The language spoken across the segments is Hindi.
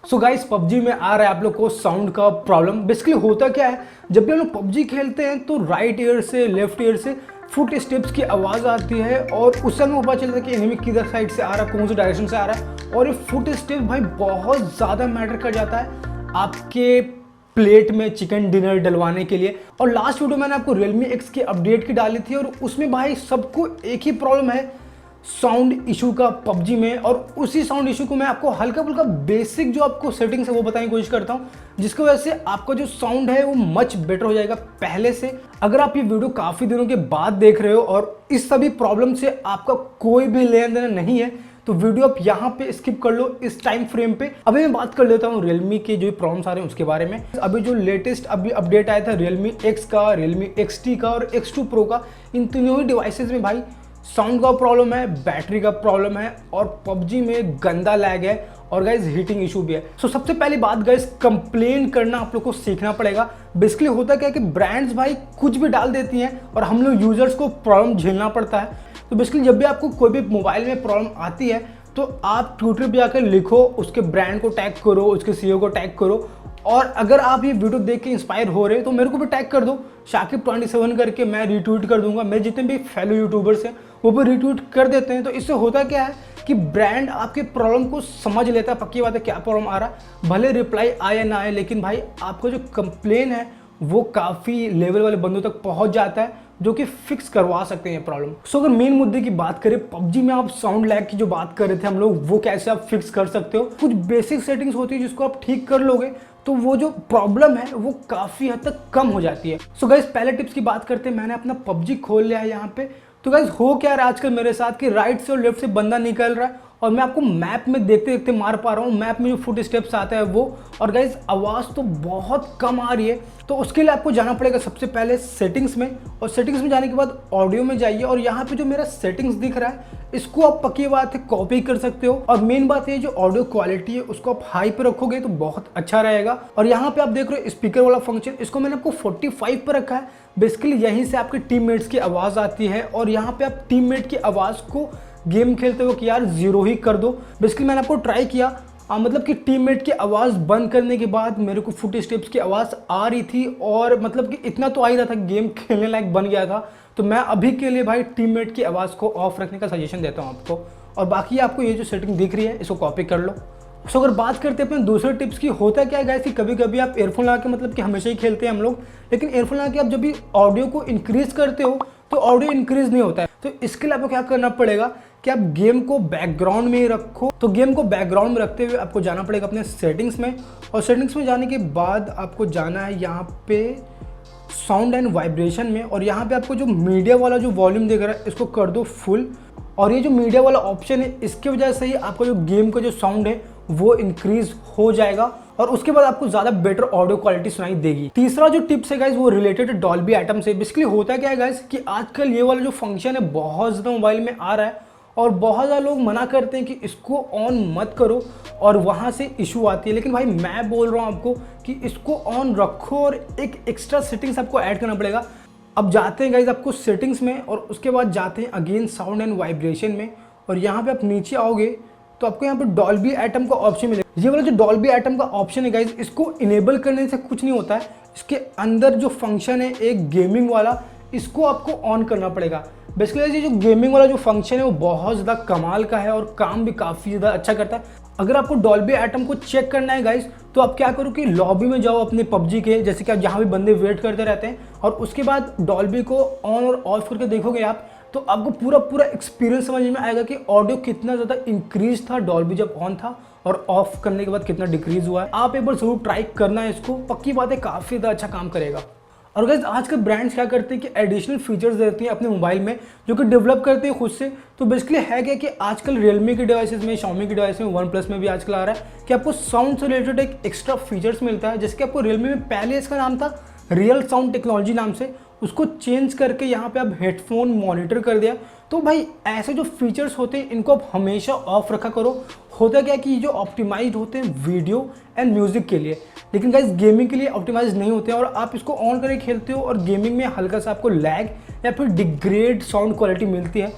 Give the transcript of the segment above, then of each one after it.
सो गाइस पबजी में आ रहा है आप लोग को साउंड का प्रॉब्लम। बेसिकली होता क्या है, जब भी हम लोग पबजी खेलते हैं तो राइट ईयर से लेफ्ट ईयर से फुट स्टेप्स की आवाज़ आती है और उस समय पता चलता है कि एनिमी किधर साइड से आ रहा है, कौन से डायरेक्शन से आ रहा है। और ये फुट स्टेप भाई बहुत ज़्यादा मैटर कर जाता है आपके प्लेट में चिकन डिनर डलवाने के लिए। और लास्ट वीडियो मैंने आपको Realme X की अपडेट की डाली थी और उसमें भाई सबको एक ही प्रॉब्लम है, साउंड इशू का पबजी में। और उसी साउंड इशू को मैं आपको हल्का फुल्का बेसिक जो आपको सेटिंग्स है वो बताने की कोशिश करता हूँ, जिसकी वजह से आपका जो साउंड है वो मच बेटर हो जाएगा पहले से। अगर आप ये वीडियो काफ़ी दिनों के बाद देख रहे हो और इस सभी प्रॉब्लम से आपका कोई भी लेन देन नहीं है तो वीडियो आप यहाँ पे स्किप कर लो इस टाइम फ्रेम पे। अभी मैं बात कर लेता हूँ Realme के जो प्रॉब्लम्स आ रहे हैं उसके बारे में। अभी जो लेटेस्ट अभी अपडेट आया था Realme X का, Realme XT का और X2 Pro का, इन तीनों ही डिवाइसेस में भाई साउंड का प्रॉब्लम है, बैटरी का प्रॉब्लम है और पबजी में गंदा लैग है और गाइज हीटिंग इशू भी है। सो सबसे पहली बात गाइज, कंप्लेन करना आप लोग को सीखना पड़ेगा। बेसिकली होता क्या है कि ब्रांड्स भाई कुछ भी डाल देती हैं और हम लोग यूजर्स को प्रॉब्लम झेलना पड़ता है। तो बेसिकली जब भी आपको कोई भी मोबाइल में प्रॉब्लम आती है तो आप ट्विटर पे जाकर लिखो, उसके ब्रांड को टैग करो, उसके सीईओ को टैग करो। और अगर आप ये वीडियो देख के इंस्पायर हो रहे हैं तो मेरे को भी टैग कर दो, Shakib27 करके, मैं रिट्वीट कर दूंगा। मेरे जितने भी फेलो यूट्यूबर्स हैं वो भी रिट्वीट कर देते हैं। तो इससे होता क्या है कि ब्रांड आपके प्रॉब्लम को समझ लेता है, पक्की बात है क्या प्रॉब्लम आ रहा है, भले रिप्लाई आए या ना आए, लेकिन भाई आपका जो कंप्लेन है वो काफ़ी लेवल वाले बंदों तक पहुंच जाता है जो कि फिक्स करवा सकते हैं प्रॉब्लम। सो अगर मेन मुद्दे की बात करें, पबजी में आप साउंड लैग की जो बात कर रहे थे हम लोग, वो कैसे आप फिक्स कर सकते हो। कुछ बेसिक सेटिंग्स होती है जिसको आप ठीक कर लोगे तो वो जो प्रॉब्लम है वो काफ़ी हद तक कम हो जाती है। सो गाइस पहले टिप्स की बात करते हैं। मैंने अपना पबजी खोल लिया है यहाँ पे। तो गाइस हो क्या रहा है आजकल मेरे साथ कि राइट से और लेफ्ट से बंदा निकल रहा है और मैं आपको मैप में देखते देखते मार पा रहा हूँ। मैप में जो फुट स्टेप्स आता है वो, और गाइज आवाज़ तो बहुत कम आ रही है। तो उसके लिए आपको जाना पड़ेगा सबसे पहले सेटिंग्स में, और सेटिंग्स में जाने के बाद ऑडियो में जाइए और यहाँ पे जो मेरा सेटिंग्स दिख रहा है इसको आप पक्की बात है कॉपी कर सकते हो। और मेन बात ये जो ऑडियो क्वालिटी है उसको आप हाई पे रखोगे तो बहुत अच्छा रहेगा। और यहाँ पे आप देख रहे हो स्पीकर वाला फंक्शन, इसको मैंने आपको 45 पर रखा है। बेसिकली यहीं से आपके टीममेट्स की आवाज़ आती है और यहाँ पे आप टीममेट की आवाज़ को गेम खेलते हुए कि यार 0 ही कर दो। बेसिकली मैंने आपको ट्राई किया, मतलब कि टीममेट की आवाज़ बंद करने के बाद मेरे को फुट स्टेप्स की आवाज़ आ रही थी और मतलब कि इतना तो आ ही रहा था, गेम खेलने लायक बन गया था। तो मैं अभी के लिए भाई टीममेट की आवाज़ को ऑफ रखने का सजेशन देता हूँ आपको। और बाकी आपको ये जो सेटिंग दिख रही है इसको कॉपी कर लो। सो अगर बात करते हैं अपने दूसरे टिप्स की, होता क्या है गाइस कि कभी कभी आप एयरफोन लगा के, मतलब कि हमेशा ही खेलते हैं हम लोग, लेकिन एयरफोन लगा के आप जब भी ऑडियो को इंक्रीज करते हो तो ऑडियो इंक्रीज नहीं होता है। तो इसके लिए आपको क्या करना पड़ेगा कि आप गेम को बैकग्राउंड में ही रखो। तो गेम को बैकग्राउंड में रखते हुए आपको जाना पड़ेगा अपने सेटिंग्स में, और सेटिंग्स में जाने के बाद आपको जाना है यहाँ पे साउंड एंड वाइब्रेशन में, और यहाँ पे आपको जो मीडिया वाला जो वॉल्यूम दिख रहा है इसको कर दो फुल। और ये जो मीडिया वाला ऑप्शन है इसकी वजह से ही आपका जो गेम का जो साउंड है वो इंक्रीज हो जाएगा और उसके बाद आपको ज़्यादा बेटर ऑडियो क्वालिटी सुनाई देगी। तीसरा जो टिप्स है गाइस वो रिलेटेड डॉल्बी एटम से। बेसिकली होता क्या है गाइस कि आजकल ये वाला जो फंक्शन है बहुत ज़्यादा मोबाइल में आ रहा है और बहुत ज़्यादा लोग मना करते हैं कि इसको ऑन मत करो और वहाँ से इशू आती है। लेकिन भाई मैं बोल रहा हूँ आपको कि इसको ऑन रखो और एक एक्स्ट्रा सेटिंग्स आपको ऐड करना पड़ेगा। अब जाते हैं गाइस आपको सेटिंग्स में और उसके बाद जाते हैं अगेन साउंड एंड वाइब्रेशन में, और यहाँ पे आप नीचे आओगे तो आपको यहाँ पे डॉल्बी एटम का ऑप्शन मिलेगा। ये वाला जो डॉल्बी एटम का ऑप्शन है गाइस, इसको इनेबल करने से कुछ नहीं होता है। इसके अंदर जो फंक्शन है एक गेमिंग वाला, इसको आपको ऑन करना पड़ेगा। बेसिकली ये जो गेमिंग वाला जो फंक्शन है वो बहुत ज़्यादा कमाल का है और काम भी काफ़ी ज़्यादा अच्छा करता है। अगर आपको डॉल्बी एटम को चेक करना है गाइस तो आप क्या करो कि लॉबी में जाओ अपने पबजी के, जैसे कि आप जहाँ भी बंदे वेट करते रहते हैं, और उसके बाद डॉल्बी को ऑन और ऑफ करके देखोगे आप तो आपको पूरा एक्सपीरियंस समझ में आएगा कि ऑडियो कितना ज़्यादा इंक्रीज था डॉल्बी जब ऑन था और ऑफ करने के बाद कितना डिक्रीज हुआ है। आप एक बार जरूर ट्राई करना है इसको, पक्की बात है काफ़ी ज़्यादा अच्छा काम करेगा। और गाइस आजकल ब्रांड्स क्या करते हैं कि एडिशनल फीचर्स देती हैं अपने मोबाइल में जो कि डेवलप करते हैं खुद से। तो बेसिकली है क्या कि आजकल Realme के डिवाइसेस में, Xiaomi के डिवाइस में, OnePlus में भी आजकल आ रहा है कि आपको साउंड से रिलेटेड एक एक्स्ट्रा फीचर्स मिलता है। जैसे कि आपको Realme में पहले इसका नाम था रियल साउंड टेक्नोलॉजी नाम से, उसको चेंज करके यहाँ पे आप हेडफोन मॉनिटर कर दिया। तो भाई ऐसे जो फीचर्स होते हैं इनको आप हमेशा ऑफ रखा करो। होता क्या है कि ये जो ऑप्टिमाइज्ड होते हैं वीडियो एंड म्यूजिक के लिए, लेकिन गाइस गेमिंग के लिए ऑप्टिमाइज नहीं होते हैं। और आप इसको ऑन करके खेलते हो और गेमिंग में हल्का सा आपको लैग या फिर डिग्रेड साउंड क्वालिटी मिलती है।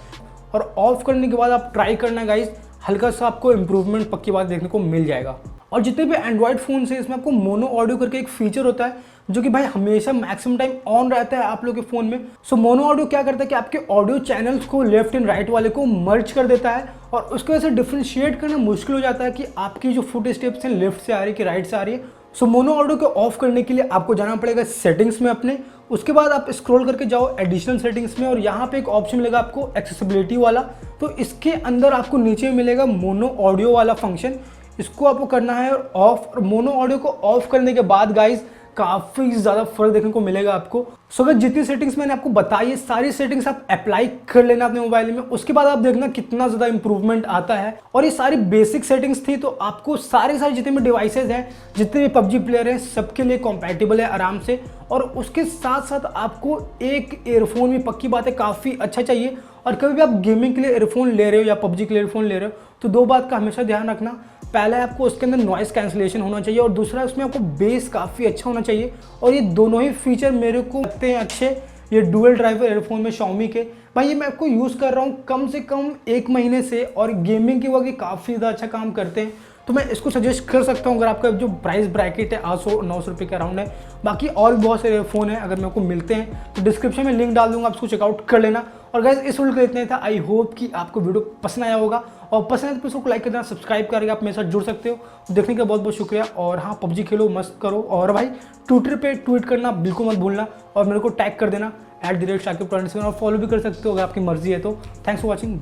और ऑफ करने के बाद आप ट्राई करना गाइस, हल्का सा आपको इम्प्रूवमेंट पक्की बात देखने को मिल जाएगा। और जितने भी एंड्रॉयड फ़ोन है इसमें आपको मोनो ऑडियो करके एक फीचर होता है जो कि भाई हमेशा मैक्सिमम टाइम ऑन रहता है आप लोग के फ़ोन में। सो मोनो ऑडियो क्या करता है कि आपके ऑडियो चैनल्स को लेफ्ट एंड राइट वाले को मर्ज कर देता है और उसकी वजह से डिफ्रेंशिएट करना मुश्किल हो जाता है कि आपकी जो फुट स्टेप्स हैं लेफ्ट से आ रही है कि राइट से आ रही है। सो मोनो ऑडियो को ऑफ करने के लिए आपको जाना पड़ेगा सेटिंग्स में अपने, उसके बाद आप स्क्रॉल करके जाओ एडिशनल सेटिंग्स में और यहाँ पे एक ऑप्शन मिलेगा आपको एक्सेसिबिलिटी वाला। तो इसके अंदर आपको नीचे मिलेगा मोनो ऑडियो वाला फंक्शन, इसको आपको करना है ऑफ। और मोनो ऑडियो को ऑफ करने के बाद गाइज काफ़ी ज़्यादा फर्क देखने को मिलेगा आपको। सो अगर जितनी सेटिंग्स मैंने आपको बताई है सारी सेटिंग्स आप अप्लाई कर लेना अपने मोबाइल में, उसके बाद आप देखना कितना ज़्यादा इंप्रूवमेंट आता है। और ये सारी बेसिक सेटिंग्स थी तो आपको सारे जितने भी डिवाइसेज हैं, जितने भी पबजी प्लेयर हैं, सबके लिए कॉम्पैटिबल है आराम से। और उसके साथ साथ आपको एक एयरफोन भी पक्की बात है काफ़ी अच्छा चाहिए। और कभी भी आप गेमिंग के लिए एयरफोन ले रहे हो या पबजी के लिए एयरफोन ले रहे हो तो दो बात का हमेशा ध्यान रखना, पहला है आपको उसके अंदर नॉइस कैंसिलेशन होना चाहिए और दूसरा उसमें आपको बेस काफ़ी अच्छा होना चाहिए। और ये दोनों ही फीचर मेरे को लगते हैं अच्छे ये डुअल ड्राइवर एयरफोन में Xiaomi के। भाई ये मैं आपको यूज़ कर रहा हूँ कम से कम 1 महीने से और गेमिंग के वक्त ये काफ़ी ज़्यादा अच्छा काम करते हैं, तो मैं इसको सजेस्ट कर सकता हूँ अगर आपका जो प्राइस ब्रैकेट है 800-900 रुपये के अराउंड है। बाकी और भी बहुत सारे फ़ोन हैं, अगर मेरे को मिलते हैं तो डिस्क्रिप्शन में लिंक डाल दूंगा, आप इसको चेकआउट कर लेना। और गाइस इस वीडियो का इतना ही था, आई होप कि आपको वीडियो पसंद आया होगा और पसंद है तो इसको लाइक कर देना, सब्सक्राइब करके आप मेरे साथ जुड़ सकते हो। देखने का बहुत बहुत शुक्रिया। और हाँ, पबजी खेलो, मस्त करो। और भाई ट्विटर पे ट्वीट करना बिल्कुल मत भूलना और मेरे को टैग कर देना @ShakibToronto और फॉलो भी कर सकते हो अगर आपकी मर्जी है तो। Thanks for watching.